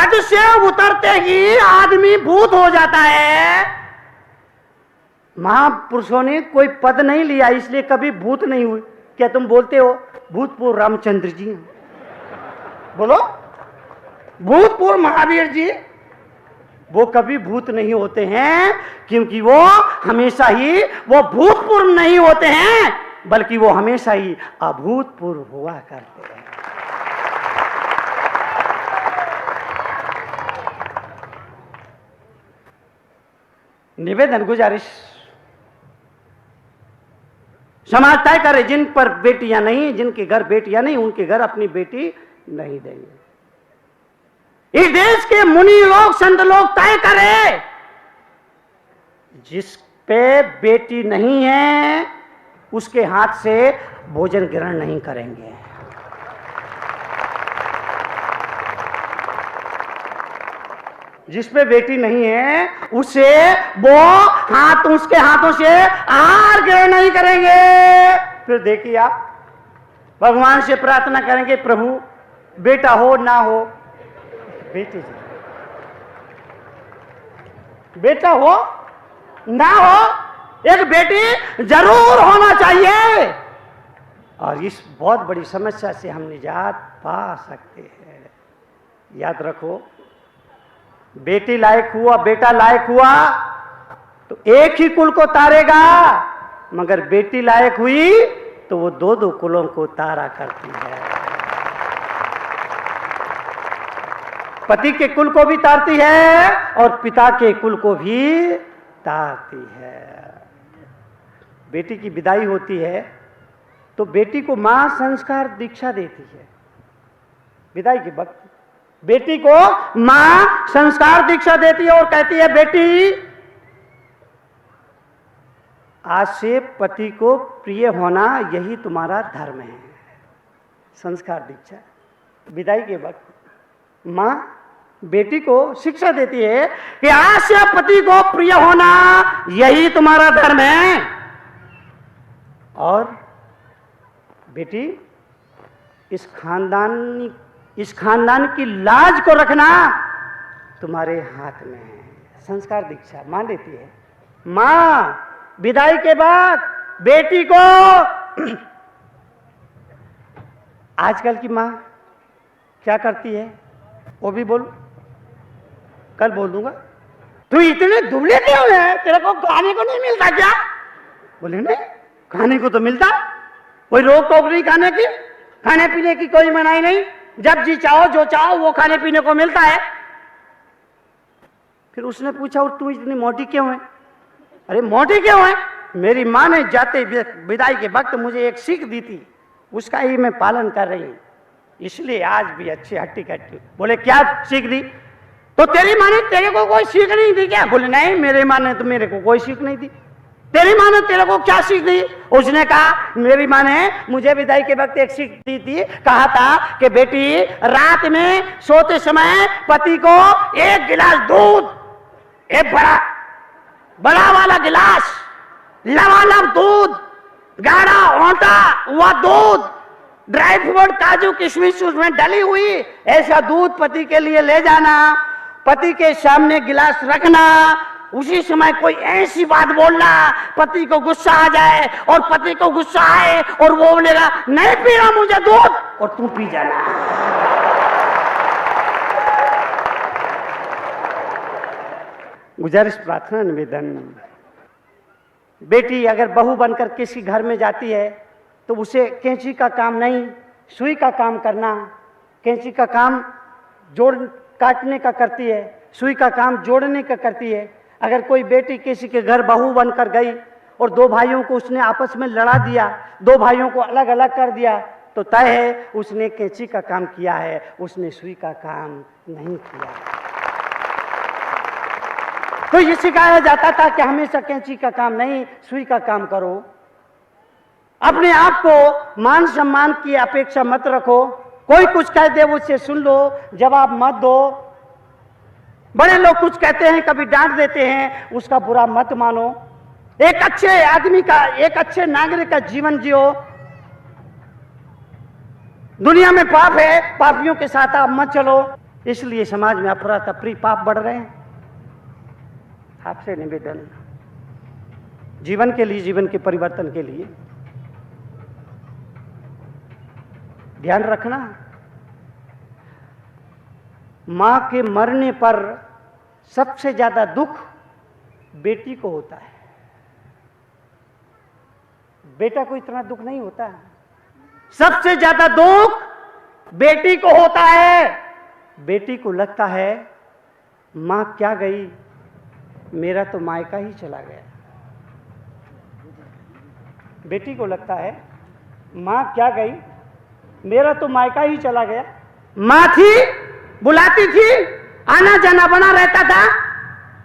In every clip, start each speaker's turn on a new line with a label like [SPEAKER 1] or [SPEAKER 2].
[SPEAKER 1] पद से उतरते ही आदमी भूत हो जाता है। महापुरुषों ने कोई पद नहीं लिया इसलिए कभी भूत नहीं हुए। क्या तुम बोलते हो भूतपूर्व रामचंद्र जी, बोलो भूतपूर्व महावीर जी, वो कभी भूत नहीं होते हैं, क्योंकि वो हमेशा ही वो भूतपूर्व नहीं होते हैं, बल्कि वो हमेशा ही अभूतपूर्व हुआ करते हैं। निवेदन गुजारिश, समाज तय करे जिन पर बेटियां नहीं, जिनके घर बेटियां नहीं, उनके घर अपनी बेटी नहीं देंगे। इस देश के मुनि लोग, संत लोग तय करे जिस पे बेटी नहीं है उसके हाथ से भोजन ग्रहण नहीं करेंगे। जिस पे बेटी नहीं है उसे वो उसके हाथों से आहार ग्रहण नहीं करेंगे। फिर देखिए आप भगवान से प्रार्थना करेंगे, प्रभु बेटा हो ना हो, बेटी बेटा हो ना हो, एक बेटी जरूर होना चाहिए। और इस बहुत बड़ी समस्या से हम निजात पा सकते हैं। याद रखो, बेटी लायक हुआ, बेटा लायक हुआ तो एक ही कुल को तारेगा, मगर बेटी लायक हुई तो वो दो दो कुलों को तारा करती है। पति के कुल को भी तारती है और पिता के कुल को भी तारती है। बेटी की विदाई होती है तो बेटी को मां संस्कार दीक्षा देती है। विदाई के वक्त बेटी को मां संस्कार दीक्षा देती है और कहती है, बेटी आज से पति को प्रिय होना यही तुम्हारा धर्म है। संस्कार दीक्षा। विदाई के वक्त मां बेटी को शिक्षा देती है कि आज से पति को प्रिय होना यही तुम्हारा धर्म है। और बेटी इस खानदान की लाज को रखना तुम्हारे हाथ में है। संस्कार दीक्षा मां देती है। मां विदाई के बाद बेटी को आजकल की मां क्या करती है वो भी बोलू, कल बोल दूंगा। तू इतने दुबले क्यों है, तेरे को खाने को नहीं मिलता क्या? बोले नहीं, खाने को तो मिलता, कोई रोक टोक नहीं खाने की, खाने पीने की कोई मनाही नहीं, जब जी चाहो जो चाहो वो खाने पीने को मिलता है। फिर उसने पूछा, और तू इतनी मोटी क्यों है? अरे मोटी क्यों है? मेरी माँ ने जाते विदाई के वक्त मुझे एक सीख दी थी, उसका ही मैं पालन कर रही हूं, इसलिए आज भी अच्छी हट्टी कट्टी। बोले क्या सीख दी? तो तेरी माँ ने तेरे को कोई सीख नहीं दी क्या? बोले नहीं, मेरी माँ ने तो मेरे को कोई सीख नहीं दी। तेरी माँ ने तेरे को क्या सीख दी? उसने कहा, मेरी माँ ने मुझे विदाई के वक्त एक सीख दी थी, कहा था कि बेटी रात में सोते समय पति को एक गिलास दूध, एक बड़ा वाला गिलास लबालब दूध, गाढ़ा होता हुआ दूध, ड्राई फ्रूट काजू किशमिश उसमें डली हुई, ऐसा दूध पति के लिए ले जाना, पति के सामने गिलास रखना, उसी समय कोई ऐसी बात बोलना पति को गुस्सा आ जाए, और पति को गुस्सा आए और वो बोलेगा नहीं पीना मुझे दूध, और तू पी जाना। गुजारिश, प्रार्थना, निवेदन, बेटी अगर बहू बनकर किसी घर में जाती है तो उसे कैंची का काम नहीं, सुई का काम करना। कैंची का काम जोड़ काटने का करती है, सुई का काम जोड़ने का करती है। अगर कोई बेटी किसी के घर बहू बनकर गई और दो भाइयों को उसने आपस में लड़ा दिया, दो भाइयों को अलग अलग कर दिया, तो तय है उसने कैंची का काम किया है, उसने सुई का काम नहीं किया। तो ये सिखाया जाता था कि हमेशा कैंची का काम नहीं, सुई का काम करो। अपने आप को मान सम्मान की अपेक्षा मत रखो, कोई कुछ कह दे उससे सुन लो, जवाब मत दो। बड़े लोग कुछ कहते हैं, कभी डांट देते हैं, उसका बुरा मत मानो। एक अच्छे आदमी का, एक अच्छे नागरिक का जीवन जियो। दुनिया में पाप है, पापियों के साथ आप मत चलो। इसलिए समाज में अफरा तफरी पाप बढ़ रहे हैं। आपसे निवेदन, जीवन के लिए, जीवन के परिवर्तन के लिए ध्यान रखना, मां के मरने पर सबसे ज्यादा दुख बेटी को होता है। बेटा को इतना दुख नहीं होता है। सबसे ज्यादा दुख बेटी को होता है। बेटी को लगता है मां क्या गई, मेरा तो मायका ही चला गया। बेटी को लगता है मां क्या गई, मेरा तो मायका ही चला गया। मां थी, बुलाती थी, आना जाना बना रहता था,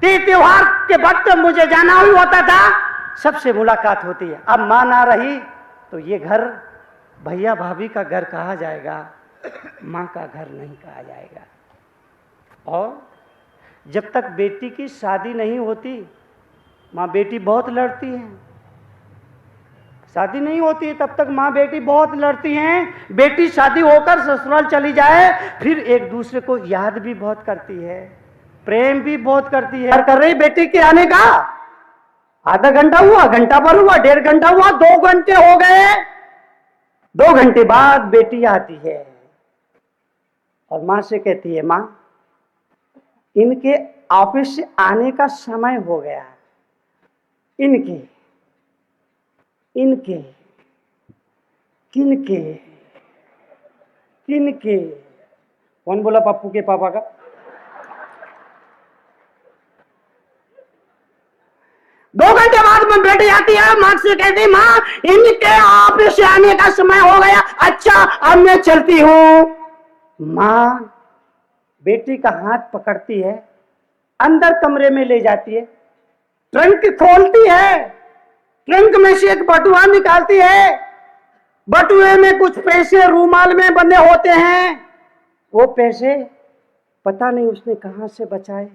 [SPEAKER 1] त्योहार के वक्त मुझे जाना ही होता था, सबसे मुलाकात होती है। अब मां ना रही तो ये घर भैया भाभी का घर कहा जाएगा, मां का घर नहीं कहा जाएगा। और जब तक बेटी की शादी नहीं होती, मां बेटी बहुत लड़ती है। शादी नहीं होती है तब तक मां बेटी बहुत लड़ती हैं। बेटी शादी होकर ससुराल चली जाए, फिर एक दूसरे को याद भी बहुत करती है, प्रेम भी बहुत करती है। कर रही बेटी के आने का, आधा घंटा हुआ, घंटा भर हुआ, 1.5 घंटा हुआ, 2 घंटे हो गए। 2 घंटे बाद बेटी आती है और मां से कहती है, मां इनके ऑफिस से आने का समय हो गया। इनके इनके किनके किनके कौन बोला? पप्पू के पापा का। दो घंटे बाद में बेटी आती है, मां से कहती, मां इनके ऑफिस से आने का समय हो गया। अच्छा अब मैं चलती हूं। मां बेटी का हाथ पकड़ती है, अंदर कमरे में ले जाती है, ट्रंक खोलती है, ट्रंक में से एक बटुआ निकालती है, बटुए में कुछ पैसे रूमाल में बंधे होते हैं। वो पैसे पता नहीं उसने कहां से बचाए,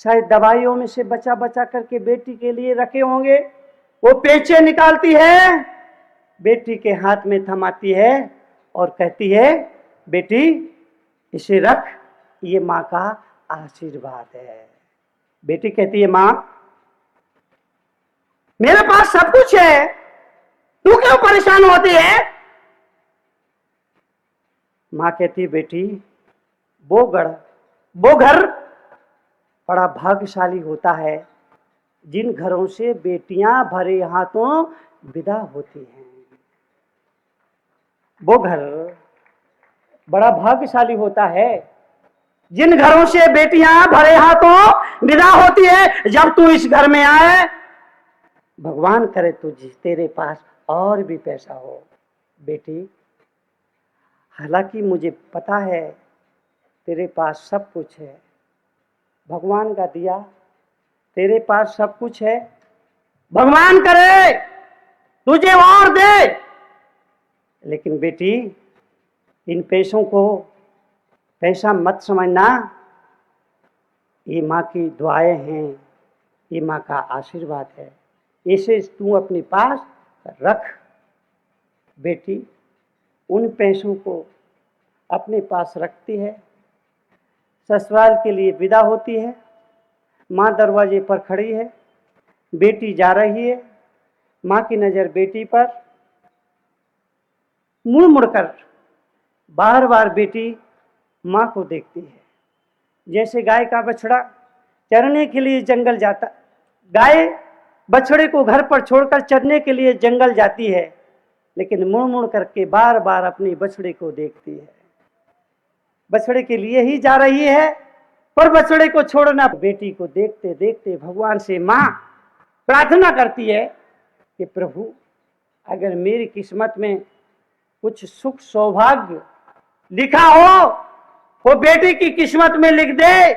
[SPEAKER 1] शायद दवाइयों में से बचा बचा करके बेटी के लिए रखे होंगे। वो पैसे निकालती है, बेटी के हाथ में थमाती है और कहती है, बेटी इसे रख, ये मां का आशीर्वाद है। बेटी कहती है, मां मेरे पास सब कुछ है, तू क्यों परेशान होती है? मां कहती है, बेटी वो घर बड़ा भाग्यशाली होता है जिन घरों से बेटियां भरे हाथों विदा होती हैं। वो घर बड़ा भाग्यशाली होता है जिन घरों से बेटियां भरे हाथों विदा होती है। जब तू इस घर में आए, भगवान करे तेरे पास और भी पैसा हो। बेटी हालांकि मुझे पता है तेरे पास सब कुछ है, भगवान का दिया, तेरे पास सब कुछ है, भगवान करे तुझे और दे, लेकिन बेटी इन पैसों को पैसा मत समझना, ये माँ की दुआएं हैं, ये माँ का आशीर्वाद है, इसे तू अपने पास रख। बेटी उन पैसों को अपने पास रखती है, ससुराल के लिए विदा होती है। माँ दरवाजे पर खड़ी है, बेटी जा रही है, माँ की नज़र बेटी पर, मुड़ मुड़कर बार बार बेटी माँ को देखती है। जैसे गाय का बछड़ा चरने के लिए जंगल जाता, गाय बछड़े को घर पर छोड़कर चरने के लिए जंगल जाती है, लेकिन मुड़ मुड़ करके बार बार अपनी बछड़े को देखती है। बछड़े के लिए ही जा रही है, पर बछड़े को छोड़ना। बेटी को देखते देखते भगवान से माँ प्रार्थना करती है कि प्रभु अगर मेरी किस्मत में कुछ सुख सौभाग्य लिखा हो वो बेटी की किस्मत में लिख दे,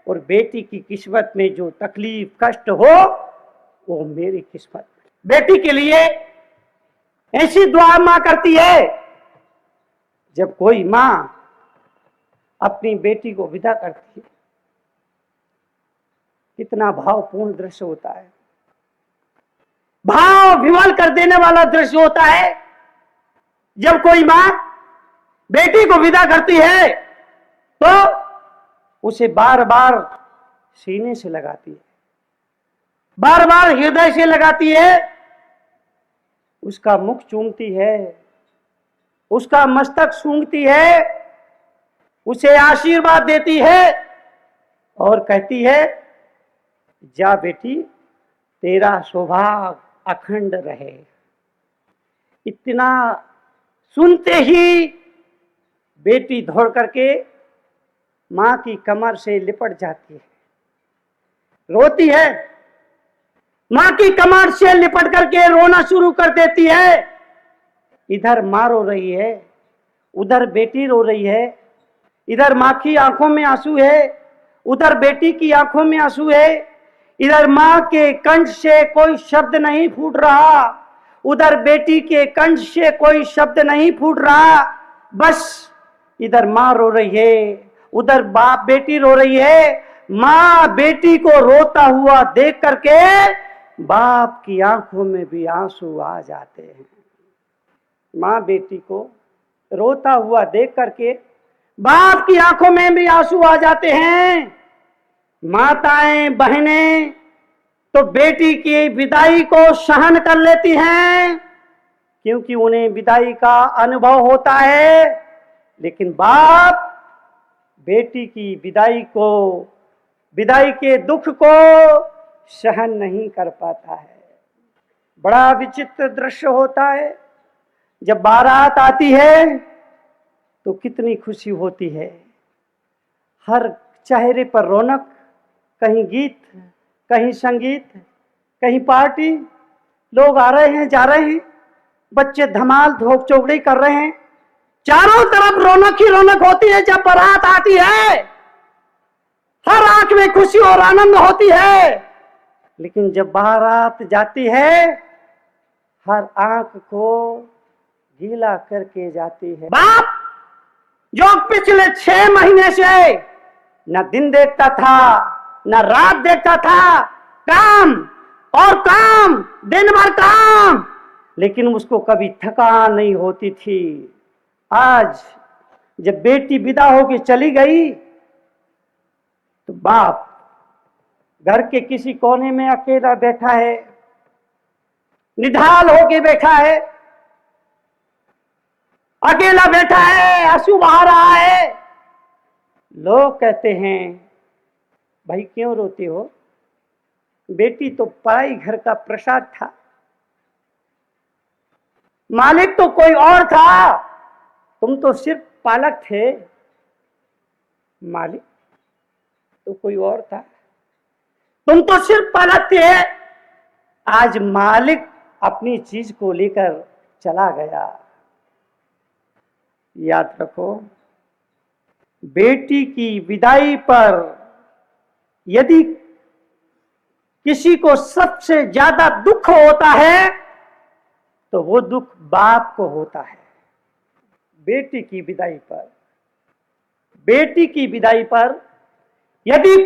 [SPEAKER 1] और बेटी की किस्मत में जो तकलीफ कष्ट हो वो मेरी किस्मत। बेटी के लिए ऐसी दुआ मां करती है। जब कोई मां अपनी बेटी को विदा करती है, कितना भावपूर्ण दृश्य होता है, भाव विवल कर देने वाला दृश्य होता है। जब कोई मां बेटी को विदा करती है तो उसे बार बार सीने से लगाती है, बार बार हृदय से लगाती है, उसका मुख चूमती है, उसका मस्तक सूंघती है, उसे आशीर्वाद देती है और कहती है, जा बेटी, तेरा सौभाग्य अखंड रहे। इतना सुनते ही बेटी दौड़ करके मां की कमर से लिपट जाती है, रोती है, मां की कमर से लिपट करके रोना शुरू कर देती है। इधर मां रो रही है, उधर बेटी रो रही है, इधर मां की आंखों में आंसू है, उधर बेटी की आंखों में आंसू है। इधर मां के कंठ से कोई शब्द नहीं फूट रहा, उधर बेटी के कंठ से कोई शब्द नहीं फूट रहा। बस इधर मां रो रही है, उधर बाप बेटी रो रही है। मां बेटी को रोता हुआ देख करके बाप की आंखों में भी आंसू आ जाते हैं। मां बेटी को रोता हुआ देख करके बाप की आंखों में भी आंसू आ जाते हैं। माताएं बहनें तो बेटी की विदाई को सहन कर लेती हैं, क्योंकि उन्हें विदाई का अनुभव होता है, लेकिन बाप बेटी की विदाई के दुख को सहन नहीं कर पाता है। बड़ा विचित्र दृश्य होता है। जब बारात आती है तो कितनी खुशी होती है, हर चेहरे पर रौनक, कहीं गीत, कहीं संगीत, कहीं पार्टी, लोग आ रहे हैं जा रहे हैं, बच्चे धमाल धोक चौकड़ी कर रहे हैं, चारों तरफ रौनक ही रौनक होती है। जब बारात आती है हर आंख में खुशी और आनंद होती है, लेकिन जब बारात जाती है हर आंख को गीला करके जाती है। बाप जो पिछले 6 महीने से न दिन देखता था न रात देखता था, काम और काम, दिन भर काम, लेकिन उसको कभी थकान नहीं होती थी। आज जब बेटी विदा होकर चली गई तो बाप घर के किसी कोने में अकेला बैठा है, निढाल होके बैठा है, अकेला बैठा है, आंसू बहा रहा है। लोग कहते हैं, भाई क्यों रोते हो? बेटी तो पराई घर का प्रसाद था, मालिक तो कोई और था, तुम तो सिर्फ पालक थे। मालिक तो कोई और था, तुम तो सिर्फ पालक थे। आज मालिक अपनी चीज को लेकर चला गया। याद रखो, बेटी की विदाई पर यदि किसी को सबसे ज्यादा दुख होता है तो वो दुख बाप को होता है। बेटी की विदाई पर यदि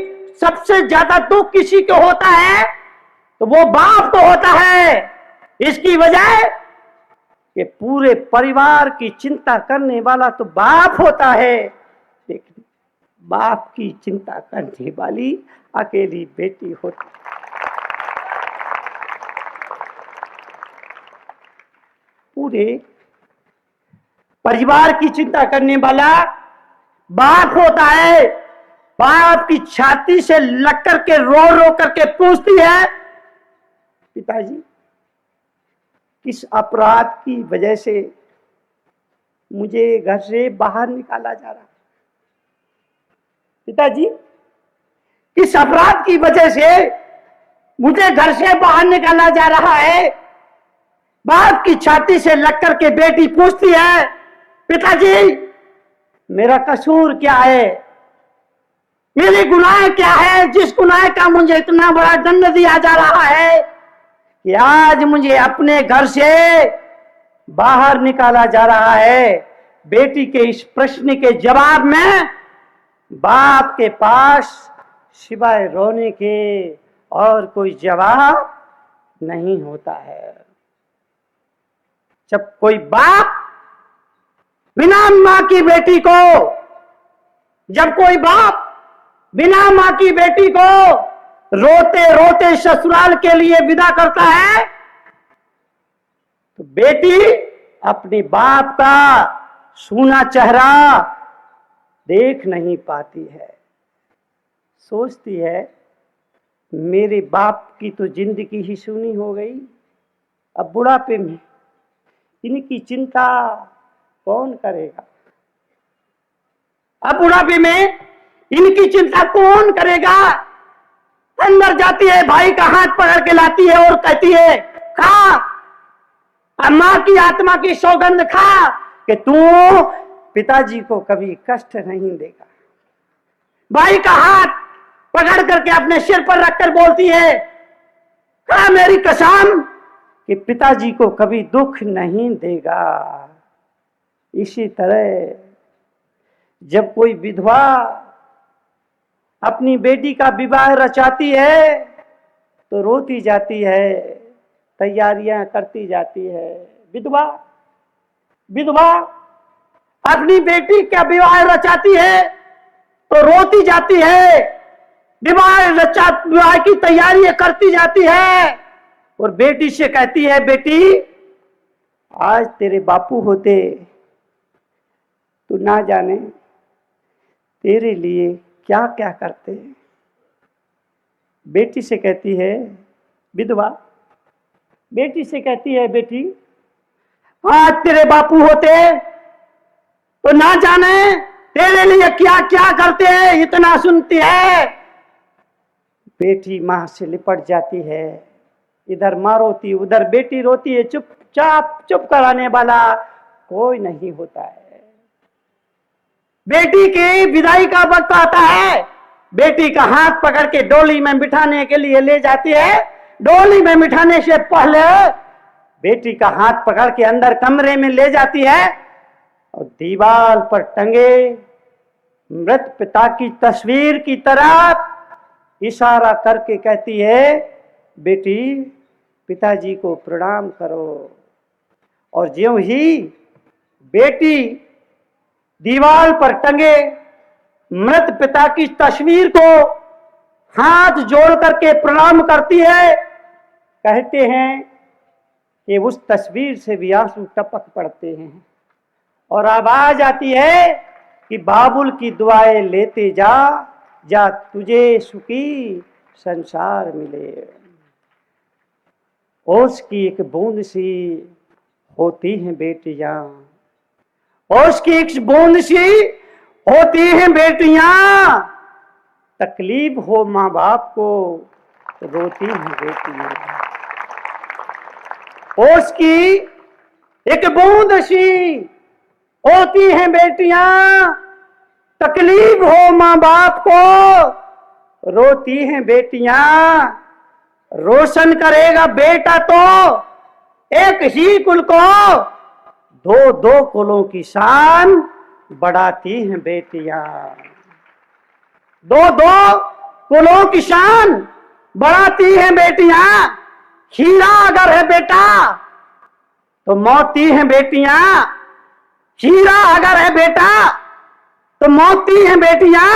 [SPEAKER 1] सबसे ज्यादा दुख किसी को होता है तो वो बाप को होता है। इसकी वजह कि पूरे परिवार की चिंता करने वाला तो बाप होता है, लेकिन बाप की चिंता करने वाली अकेली बेटी होती है। पूरे परिवार की चिंता करने वाला बाप होता है। बाप की छाती से लग करके रो रो करके पूछती है, पिताजी किस अपराध की वजह से मुझे घर से बाहर निकाला जा रहा है? पिताजी किस अपराध की वजह से मुझे घर से बाहर निकाला जा रहा है? बाप की छाती से लग करके बेटी पूछती है, पिताजी मेरा कसूर क्या है, मेरे गुनाह क्या है, जिस गुनाह का मुझे इतना बड़ा दंड दिया जा रहा है कि आज मुझे अपने घर से बाहर निकाला जा रहा है। बेटी के इस प्रश्न के जवाब में बाप के पास सिवाय रोने के और कोई जवाब नहीं होता है। जब कोई बाप बिना मां की बेटी को, जब कोई बाप बिना मां की बेटी को रोते रोते ससुराल के लिए विदा करता है, तो बेटी अपने बाप का सूना चेहरा देख नहीं पाती है। सोचती है मेरे बाप की तो जिंदगी ही सूनी हो गई, अब बुढ़ापे में इनकी चिंता कौन करेगा, अब बुढ़ापे में इनकी चिंता कौन करेगा। अंदर जाती है, भाई का हाथ पकड़ के लाती है और कहती है खा, मां की आत्मा की सौगंध खा कि तू पिताजी को कभी कष्ट नहीं देगा। भाई का हाथ पकड़ करके अपने सिर पर रखकर बोलती है खा मेरी कसम कि पिताजी को कभी दुख नहीं देगा। इसी तरह जब कोई विधवा अपनी बेटी का विवाह रचाती है तो रोती जाती है, तैयारियां करती जाती है। विधवा अपनी बेटी का विवाह रचाती है तो रोती जाती है, विवाह की तैयारियां करती जाती है और बेटी से कहती है बेटी आज तेरे बापू होते तू ना जाने तेरे लिए क्या क्या करते। बेटी से कहती है विधवा, बेटी से कहती है बेटी आज तेरे बापू होते तो ना जाने तेरे लिए क्या क्या करते हैं, इतना सुनती है। बेटी मां से लिपट जाती है, इधर मां रोती उधर बेटी रोती है, चुप कराने वाला कोई नहीं होता है। बेटी की विदाई का वक्त आता है, बेटी का हाथ पकड़ के डोली में बिठाने के लिए ले जाती है। डोली में बिठाने से पहले बेटी का हाथ पकड़ के अंदर कमरे में ले जाती है और दीवार पर टंगे मृत पिता की तस्वीर की तरफ इशारा करके कहती है बेटी पिताजी को प्रणाम करो। और ज्यों ही बेटी दीवार पर टंगे मृत पिता की तस्वीर को हाथ जोड़ करके प्रणाम करती है, कहते हैं कि उस तस्वीर से भी आंसू टपक पड़ते हैं और आवाज आती है कि बाबुल की दुआएं लेते जा तुझे सुखी संसार मिले। ओस की एक बूंद सी होती हैं बेटियां, ओस की एक बूंद सी होती हैं बेटियां, तकलीफ हो माँ बाप को तो रोती हैं बेटियां। ओस की एक बूंद सी होती हैं बेटियां, तकलीफ हो माँ बाप को रोती हैं बेटियां। रोशन करेगा बेटा तो एक ही कुल को, दो दो कुलों की शान बढ़ाती हैं बेटियां। दो दो कुलों की शान बढ़ाती हैं बेटियां। हीरा अगर है बेटा तो मोती हैं बेटियां, हीरा अगर है बेटा तो मोती हैं बेटियां।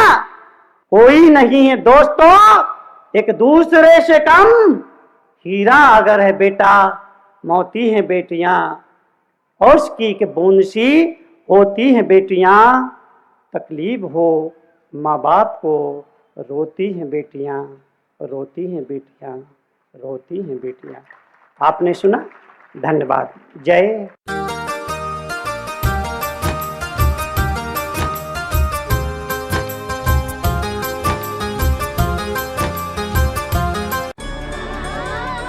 [SPEAKER 1] कोई नहीं है दोस्तों एक दूसरे से कम, हीरा अगर है बेटा मोती हैं बेटियां। और उसकी एक बूंद सी होती हैं बेटियां, तकलीफ हो माँ बाप को रोती हैं बेटियां, रोती हैं बेटियां, रोती हैं बेटियां। आपने सुना, धन्यवाद। जय